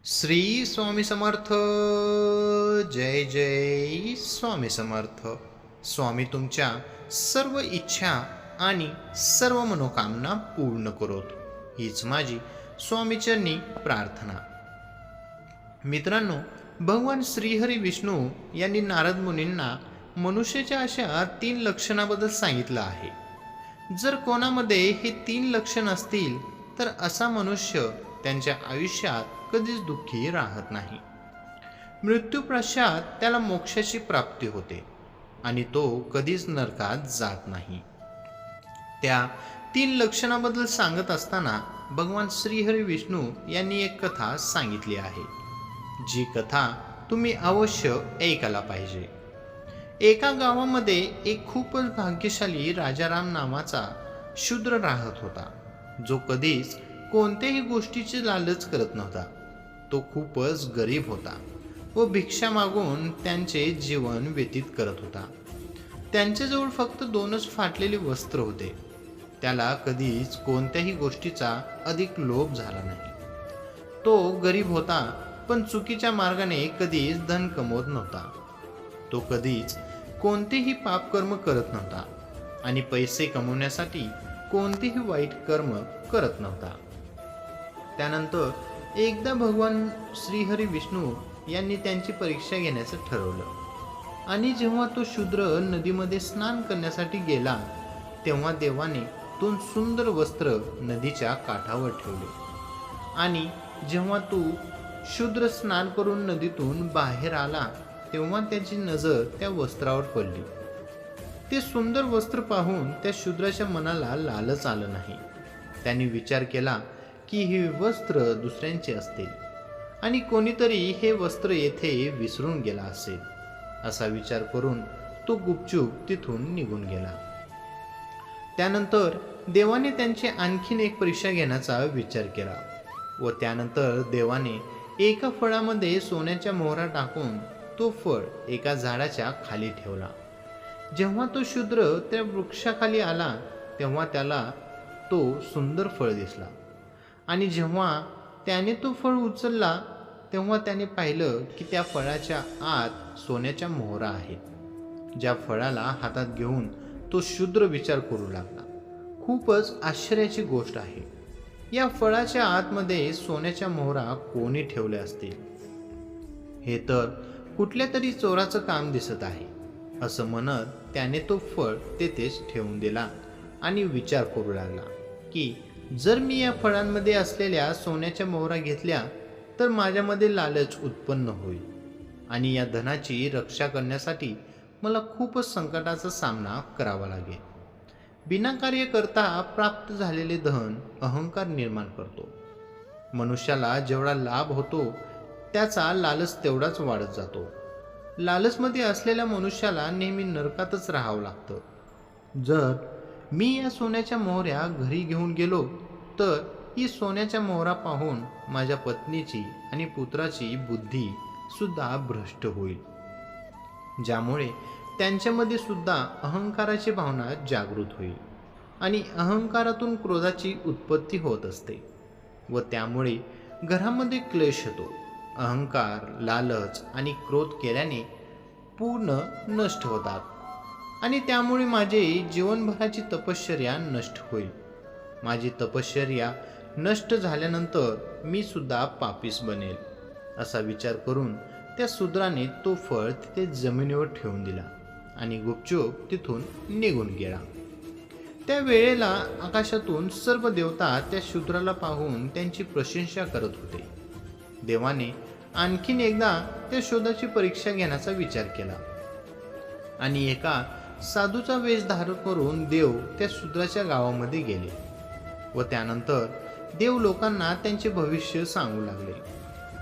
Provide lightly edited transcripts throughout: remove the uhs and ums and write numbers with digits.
श्री स्वामी समर्थ. जय जय स्वामी समर्थ. स्वामी तुमच्या सर्व इच्छा आणि सर्व मनोकामना पूर्ण करोत, हीच माझी स्वामीचरणी प्रार्थना. मित्रांनो, भगवान श्रीहरी विष्णू यांनी नारद मुनींना मनुष्याच्या अशा 3 लक्षणाबद्दल सांगितलं आहे. जर कोणामध्ये हे 3 लक्षण असतील तर असा मनुष्य त्यांच्या आयुष्यात कधीच दुःखी राहत नाही. मृत्यूपश्चात त्याला मोक्षाची प्राप्ती होते आणि तो कधीच नरकात जात नाही. त्या 3 लक्षणाबद्दल सांगत असताना भगवान श्रीहरी विष्णू यांनी एक कथा सांगितली आहे, जी कथा तुम्ही अवश्य ऐकायला पाहिजे. एका गावामध्ये एक खूपच भाग्यशाली राजाराम नावाचा शूद्र राहत होता, जो कधीच कोणत्याही गोष्टीची लालच करत नव्हता. तो खूपच गरीब होता व भिक्षा मागून त्यांचे जीवन व्यतीत करत होता. त्यांच्याजवळ फक्त 2च फाटलेले वस्त्र होते. त्याला कधीच कोणत्याही गोष्टीचा अधिक लोभ झाला नाही. तो गरीब होता, पण चुकीच्या मार्गाने कधीच धन कमवत नव्हता. तो कधीच कोणतेही पापकर्म करत नव्हता आणि पैसे कमवण्यासाठी कोणतेही वाईट कर्म करत नव्हता. त्यानंतर एकदा भगवान श्रीहरी विष्णू यांनी त्यांची परीक्षा घेण्याचं ठरवलं आणि जेव्हा तो शूद्र नदीमध्ये स्नान करण्यासाठी गेला, तेव्हा देवाने 2 सुंदर वस्त्र नदीच्या काठावर ठेवले आणि जेव्हा तो शूद्र स्नान करून नदीतून बाहेर आला, तेव्हा त्याची नजर त्या वस्त्रावर पडली. ते सुंदर वस्त्र पाहून त्या शूद्राच्या मनाला लालच आलं नाही. त्यांनी विचार केला की हे वस्त्र दुसऱ्यांचे असतील आणि कोणीतरी हे वस्त्र येथे विसरून गेला असेल. असा विचार करून तो गुपचूप तिथून निघून गेला. त्यानंतर देवाने त्यांची आणखीन एक परीक्षा घेण्याचा विचार केला व त्यानंतर देवाने एका फळामध्ये सोन्याच्या मोहरा टाकून तो फळ एका झाडाच्या खाली ठेवला. जेव्हा तो शूद्र त्या वृक्षाखाली आला, तेव्हा त्याला तो सुंदर फळ दिसला आणि जेव्हा त्याने तो फळ उचलला, तेव्हा त्याने पाहिलं की त्या फळाच्या आत सोन्याच्या मोहरा आहेत. ज्या फळाला हातात घेऊन तो शूद्र विचार करू लागला, खूपच आश्चर्याची गोष्ट आहे. या फळाच्या आतमध्ये सोन्याच्या मोहरा कोणी ठेवले असतील? हे तर कुठल्या तरी चोराचं काम दिसत आहे, असं म्हणत त्याने तो फळ तेथेच ठेवून दिला आणि विचार करू लागला की जर मी या फळांमध्ये असलेल्या सोन्याच्या मोहरा घेतल्या तर माझ्यामध्ये लालच उत्पन्न होईल आणि या धनाची रक्षा करण्यासाठी मला खूपच संकटाचा सामना करावा लागेल. बिनाकार्य करता प्राप्त झालेले धन अहंकार निर्माण करतो. मनुष्याला जेवढा लाभ होतो त्याचा लालच तेवढाच वाढत जातो. लालचमध्ये असलेल्या मनुष्याला नेहमी नरकातच राहावं लागतं. जर मी या सोन्याच्या मोहऱ्या घरी घेऊन गेलो तर ही सोन्याच्या मोहरा पाहून माझ्या पत्नीची आणि पुत्राची बुद्धी सुद्धा भ्रष्ट होईल, ज्यामुळे त्यांच्यामध्ये सुद्धा अहंकाराची भावना जागृत होईल आणि अहंकारातून क्रोधाची उत्पत्ती होत असते व त्यामुळे घरामध्ये क्लेश होतो. अहंकार, लालच आणि क्रोध केल्याने पूर्ण नष्ट होतात आणि त्यामुळे माझे जीवनभराची तपश्चर्या नष्ट होईल. माझी तपश्चर्या नष्ट झाल्यानंतर मी सुद्धा पापीस बनेल. असा विचार करून त्या शूद्राने तो फळ तिथे जमिनीवर ठेवून दिला आणि गुपचूप तिथून निघून गेला. त्या वेळेला आकाशातून सर्व देवता त्या शूद्राला पाहून त्यांची प्रशंसा करत होते. देवाने आणखीन एकदा त्या शोधाची परीक्षा घेण्याचा विचार केला आणि एका साधूचा वेश धारण करून देव त्या शूद्राच्या गावामध्ये गेले व त्यानंतर देव लोकांना त्यांचे भविष्य सांगू लागले.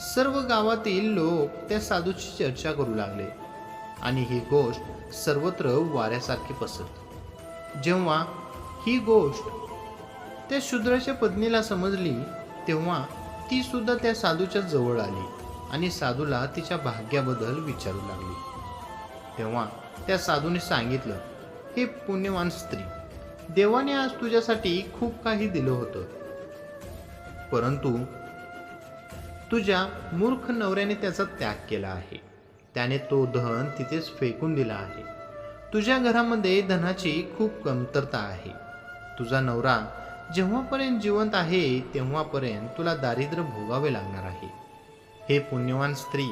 सर्व गावातील लोक त्या साधूची चर्चा करू लागले आणि ही गोष्ट सर्वत्र वाऱ्यासारखी पसरली. जेव्हा ही गोष्ट त्या शूद्राच्या पत्नीला समजली, तेव्हा ती सुद्धा त्या साधूच्या जवळ आली आणि साधूला तिच्या भाग्याबद्दल विचारू लागली. तेव्हा त्या साधूने सांगितलं, हे पुण्यवान स्त्री, देवाने आज तुझ्यासाठी खूप काही दिलं होतं, परंतु तुझ्या मूर्ख नवऱ्याने त्याचा त्याग केला आहे. त्याने तो धन तिथेच फेकून दिला आहे. तुझ्या घरामध्ये धनाची खूप कमतरता आहे. तुझा नवरा जेव्हापर्यंत जिवंत आहे तेव्हापर्यंत तुला दारिद्र्य भोगावे लागणार आहे. हे पुण्यवान स्त्री,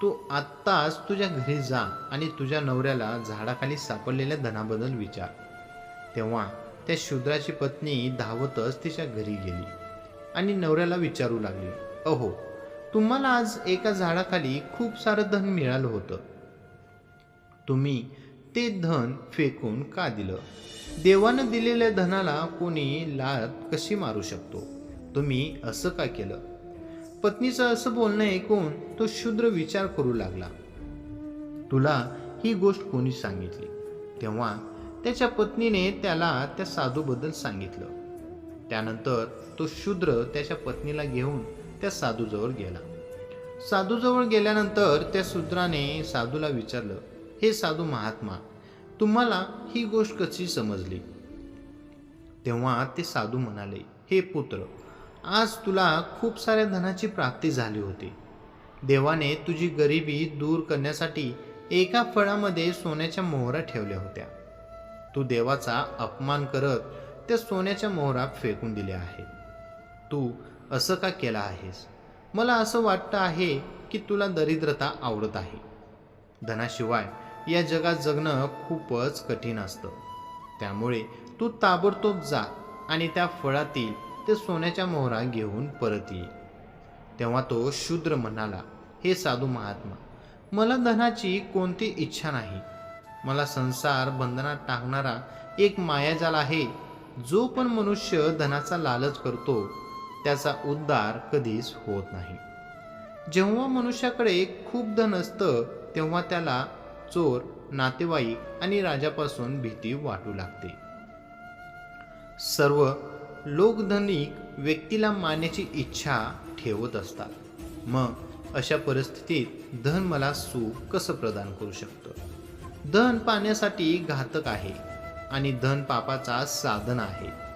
तू आत्ताच तुझ्या घरी जा आणि तुझ्या नवऱ्याला झाडाखाली सापडलेल्या धनाबद्दल विचार. तेव्हा त्या शूद्राची पत्नी धावतच तिच्या घरी गेली आणि नवऱ्याला विचारू लागली, अहो, तुम्हाला आज एका झाडाखाली खूप सारं धन मिळालं होतं. तुम्ही ते धन फेकून का दिलं? देवानं दिलेल्या धनाला कोणी लाथ कशी मारू शकतो? तुम्ही असं का केलं? पत्नीचं असं बोलणं ऐकून तो शूद्र विचार करू लागला. तुला ही गोष्ट कोणी सांगितली? तेव्हा त्याच्या पत्नीने त्याला त्या साधूबद्दल सांगितलं. त्यानंतर तो शूद्र त्याच्या पत्नीला घेऊन त्या साधूजवळ गेला. साधूजवळ गेल्यानंतर त्या शूद्राने साधूला विचारलं, हे साधू महात्मा, तुम्हाला ही गोष्ट कशी समजली? तेव्हा ते साधू म्हणाले, हे पुत्र, आज तुला खूप साऱ्या धनाची प्राप्ती झाली होती. देवाने तुझी गरिबी दूर करण्यासाठी एका फळामध्ये सोन्याच्या मोहरा ठेवल्या होत्या. तू देवाचा अपमान करत त्या सोन्याच्या मोहरा फेकून दिल्या आहेत. तू असं का केलं आहेस? मला असं वाटतं आहे की तुला दरिद्रता आवडत आहे. धनाशिवाय या जगात जगणं खूपच कठीण असतं. त्यामुळे तू ताबडतोब जा आणि त्या फळातील ते सोन्याच्या मोहरा घेऊन परत ये. तेव्हा तो शूद्र म्हणाला, हे साधू महात्मा, मला धनाची कोणती इच्छा नाही. मला संसार बंधनात टाकणारा एक मायाजाल आहे. जो पण मनुष्य धनाचा लालच करतो त्याचा उद्धार कधीच होत नाही. जेव्हा मनुष्याकडे खूप धन असतं तेव्हा त्याला चोर, नातेवाईक आणि राजापासून भीती वाटू लागते. सर्व लोक धनिक व्यक्तीला मारण्याची इच्छा ठेवत असतात. मग अशा परिस्थितीत धन मला सुख कसं प्रदान करू शकतं? धन पाण्यासाठी घातक आहे आणि धन पापाचा साधन आहे.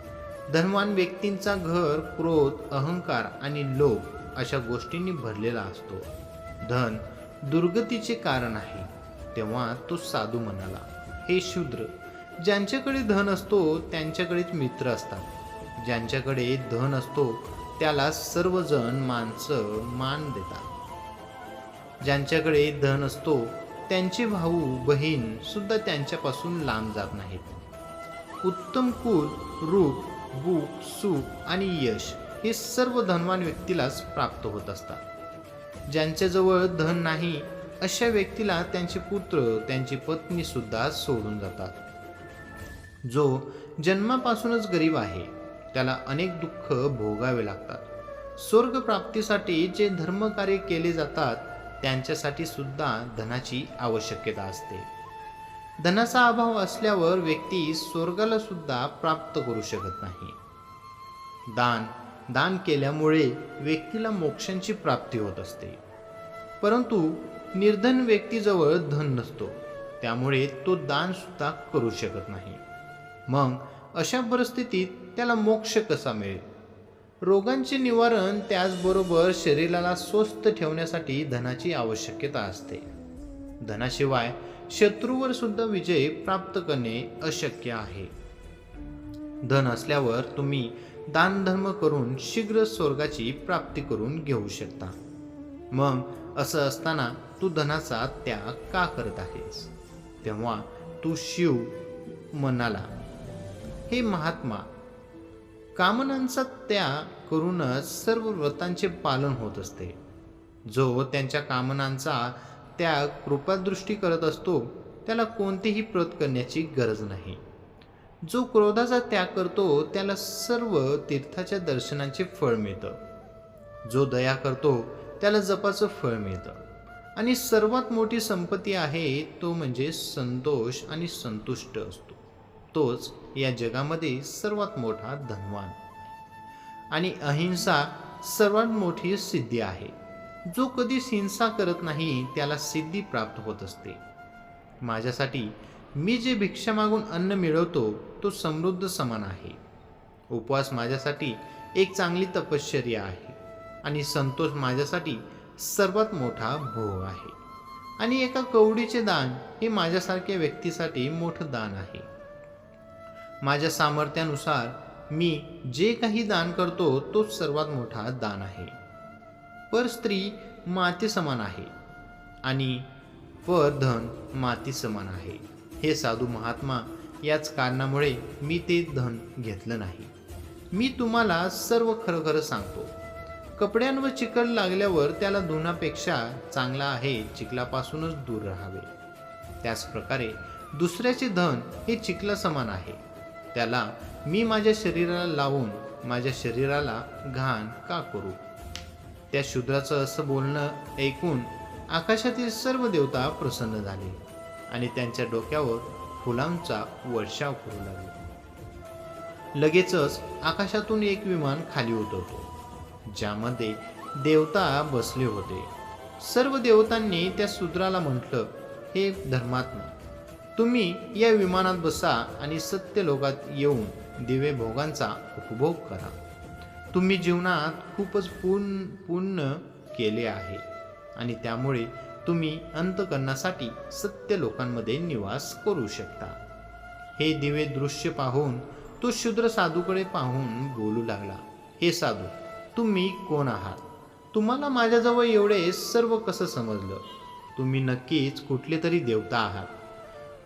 धनवान व्यक्तींचा घर क्रोध, अहंकार आणि लोभ अशा गोष्टींनी भरलेला असतो. धन दुर्गतीचे कारण आहे. तेव्हा तो साधू म्हणाला, हे शूद्र, ज्यांच्याकडे धन असतो त्यांच्याकडेच मित्र असतात. ज्यांच्याकडे धन असतो त्याला सर्वजण माणसं मान देतात. ज्यांच्याकडे धन असतो त्यांचे भाऊ बहीण सुद्धा त्यांच्यापासून लांब जात नाहीत. उत्तम कुल, रूप, भूक, सुख आणि यश हे सर्व धनवान व्यक्तीलाच प्राप्त होत असतात. ज्यांच्याजवळ धन नाही अशा व्यक्तीला त्यांचे पुत्र, त्यांची पत्नी सुद्धा सोडून जातात. जो जन्मापासूनच गरीब आहे त्याला अनेक दुःख भोगावे लागतात. स्वर्ग प्राप्तीसाठी जे धर्मकार्य केले जातात त्यांच्यासाठी सुद्धा धनाची आवश्यकता असते. धनाचा अभाव असल्यावर व्यक्ती स्वर्गाला सुद्धा प्राप्त करू शकत नाही. दान केल्यामुळे व्यक्तीला मोक्षांची प्राप्ती होत असते. परंतु निर्धन व्यक्तीजवळ धन नसतो, त्यामुळे तो दान सुद्धा करू शकत नाही. मग अशा परिस्थितीत त्याला मोक्ष कसा मिळेल? रोगांचे निवारण, त्याचबरोबर शरीराला स्वस्थ ठेवण्यासाठी धनाची आवश्यकता असते. धनाशिवाय शत्रूवर सुद्धा विजय प्राप्त करणे अशक्य आहे. धन असल्यावर तुम्ही दानधर्म करून शीघ्र स्वर्गाची प्राप्ती करून घेऊ शकता. मग असं असताना तू धनाचा त्याग का करत आहेस? तेव्हा तू शिव म्हणाला, हे महात्मा, कामनांचा त्याग करूनच सर्व व्रतांचे पालन होत असते. जो त्यांच्या कामनांचा त्याग कृपादृष्टी करत असतो त्याला कोणतेही व्रत करण्याची गरज नाही. जो क्रोधाचा त्याग करतो त्याला सर्व तीर्थाच्या दर्शनाचे फळ मिळतं. जो दया करतो त्याला जपाचं फळ मिळतं. आणि सर्वात मोठी संपत्ती आहे तो म्हणजे संतोष आणि संतुष्ट असतो. तोच या जगामध्ये सर्वात मोठा धनवान. आणि अहिंसा सर्वात मोठी सिद्धी आहे. जो कधीच हिंसा करत नाही त्याला सिद्धी प्राप्त होत असते. माझ्यासाठी मी जे भिक्षा मागून अन्न मिळवतो तो समृद्ध समान आहे. उपवास माझ्यासाठी एक चांगली तपश्चर्या आहे. आणि संतोष माझ्यासाठी सर्वात मोठा भोग आहे. आणि एका कवडीचे दान हे माझ्यासारख्या व्यक्तीसाठी मोठं दान आहे. माझ्या सामर्थ्यानुसार मी जे काही दान करतो तोच सर्वात मोठा दान आहे. पर स्त्री माते समान आहे आणि पर धन माती समान आहे. हे साधू महात्मा, याच कारणामुळे मी ते धन घेतलं नाही. मी तुम्हाला सर्व खरं खरं सांगतो. कपड्यांवर चिकट लागल्यावर त्याला धुण्यापेक्षा चांगला आहे चिखलापासूनच दूर राहावे. त्याचप्रकारे दुसऱ्याचे धन हे चिखला समान आहे. त्याला मी माझ्या शरीराला लावून माझ्या शरीराला घाण का करू? त्या शूद्राचं असं बोलणं ऐकून आकाशातील सर्व देवता प्रसन्न झाले आणि त्यांच्या डोक्यावर फुलांचा वर्षाव करू लागले. लगेचच आकाशातून एक विमान खाली उतरतो, ज्यामध्ये देवता बसले होते. सर्व देवतांनी त्या शूद्राला म्हटलं, हे धर्मात्मा, तुम्ही या विमानात बसा आणि सत्यलोकात येऊन दिव्य भोगांचा उपभोग करा. तुम्ही जीवनात खूपच पुण्य केले आहे आणि त्यामुळे तुम्ही अंतःकरणासाठी सत्य लोकांमध्ये निवास करू शकता. हे दिव्य दृश्य पाहून तो शूद्र साधूकडे पाहून बोलू लागला, हे साधू, तुम्ही कोण आहात? तुम्हाला माझ्याजवळ एवढे सर्व कसं समजलं? तुम्ही नक्कीच कुठले तरी देवता आहात.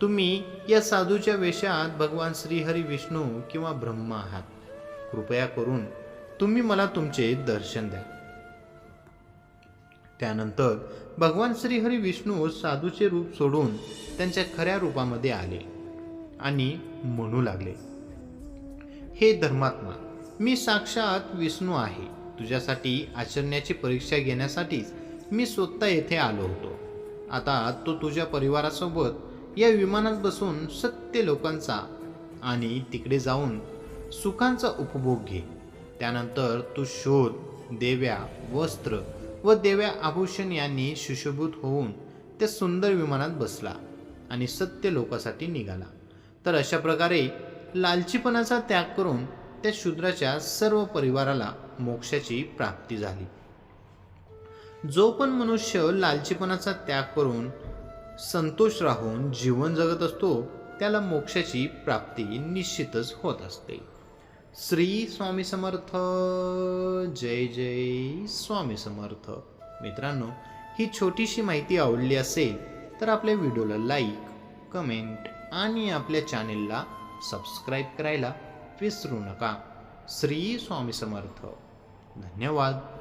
तुम्ही या साधूच्या वेशात भगवान श्रीहरी विष्णू किंवा ब्रह्मा आहात. कृपया करून तुम्ही मला तुमचे दर्शन द्या. त्यानंतर भगवान श्रीहरी विष्णू साधूचे रूप सोडून त्यांच्या खऱ्या रूपामध्ये आले आणि म्हणू लागले, हे धर्मात्मा, मी साक्षात विष्णू आहे. तुझ्यासाठी आचरण्याची परीक्षा घेण्यासाठीच मी स्वतः येथे आलो होतो. आता तो तुझ्या परिवारासोबत या विमानात बसून सत्य लोकांचा आणि तिकडे जाऊन सुखांचा उपभोग घे. त्यानंतर तू शोध, देव्या, वस्त्र व देव्या आभूषण यांनी सुशोभित होऊन त्या सुंदर विमानात बसला आणि सत्य लोकासाठी निघाला. तर अशा प्रकारे लालचीपणाचा त्याग करून त्या शूद्राच्या सर्व परिवाराला मोक्षाची प्राप्ती झाली. जो पण मनुष्य लालचीपणाचा त्याग करून संतोष राहून जीवन जगत असतो त्याला मोक्षाची प्राप्ती निश्चितच होत असते. श्री स्वामी समर्थ. जय जय स्वामी समर्थ. मित्रांनो, ही छोटीशी माहिती आवडली असेल तर आपल्या व्हिडिओला लाईक, कमेंट आणि आपल्या चॅनेलला सबस्क्राईब करायला विसरू नका. श्री स्वामी समर्थ. धन्यवाद.